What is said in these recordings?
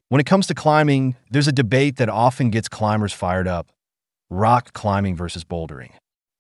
When it comes to climbing, there's a debate that often gets climbers fired up: rock climbing versus bouldering.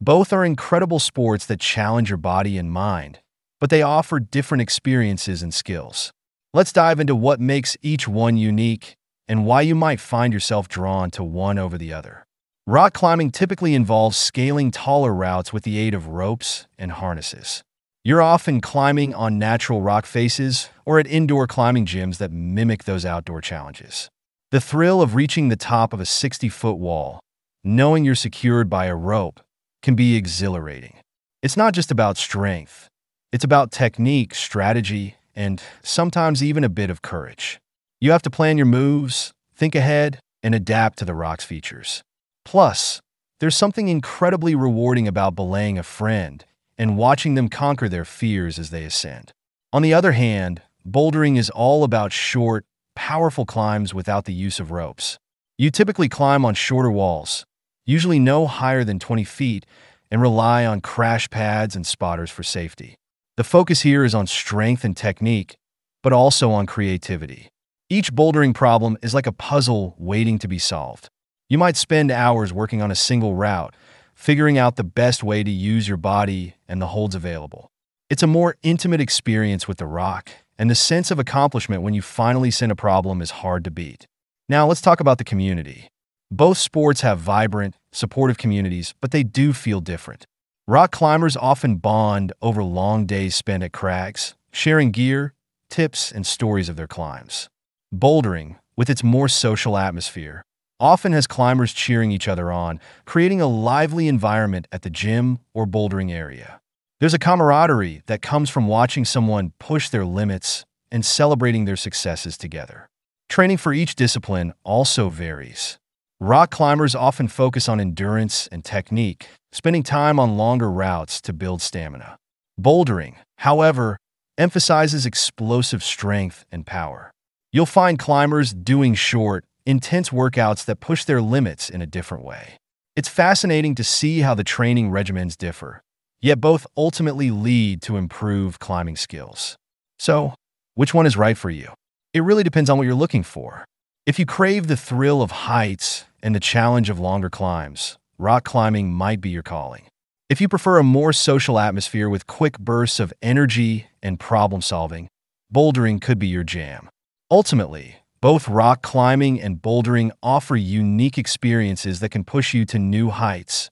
Both are incredible sports that challenge your body and mind, but they offer different experiences and skills. Let's dive into what makes each one unique and why you might find yourself drawn to one over the other. Rock climbing typically involves scaling taller routes with the aid of ropes and harnesses. You're often climbing on natural rock faces or at indoor climbing gyms that mimic those outdoor challenges. The thrill of reaching the top of a 60-foot wall, knowing you're secured by a rope, can be exhilarating. It's not just about strength. It's about technique, strategy, and sometimes even a bit of courage. You have to plan your moves, think ahead, and adapt to the rock's features. Plus, there's something incredibly rewarding about belaying a friend and watching them conquer their fears as they ascend. On the other hand, bouldering is all about short, powerful climbs without the use of ropes. You typically climb on shorter walls, usually no higher than 20 feet, and rely on crash pads and spotters for safety. The focus here is on strength and technique, but also on creativity. Each bouldering problem is like a puzzle waiting to be solved. You might spend hours working on a single route, figuring out the best way to use your body and the holds available. It's a more intimate experience with the rock, and the sense of accomplishment when you finally send a problem is hard to beat. Now let's talk about the community. Both sports have vibrant, supportive communities, but they do feel different. Rock climbers often bond over long days spent at crags, sharing gear, tips, and stories of their climbs. Bouldering, with its more social atmosphere, often has climbers cheering each other on, creating a lively environment at the gym or bouldering area. There's a camaraderie that comes from watching someone push their limits and celebrating their successes together. Training for each discipline also varies. Rock climbers often focus on endurance and technique, spending time on longer routes to build stamina. Bouldering, however, emphasizes explosive strength and power. You'll find climbers doing short, intense workouts that push their limits in a different way. It's fascinating to see how the training regimens differ, yet both ultimately lead to improved climbing skills. So, which one is right for you? It really depends on what you're looking for. If you crave the thrill of heights and the challenge of longer climbs, rock climbing might be your calling. If you prefer a more social atmosphere with quick bursts of energy and problem solving, bouldering could be your jam. Ultimately, both rock climbing and bouldering offer unique experiences that can push you to new heights,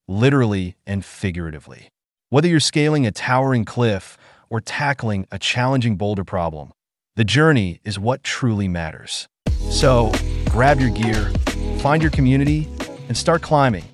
literally and figuratively. Whether you're scaling a towering cliff or tackling a challenging boulder problem, the journey is what truly matters. So, grab your gear, find your community, and start climbing.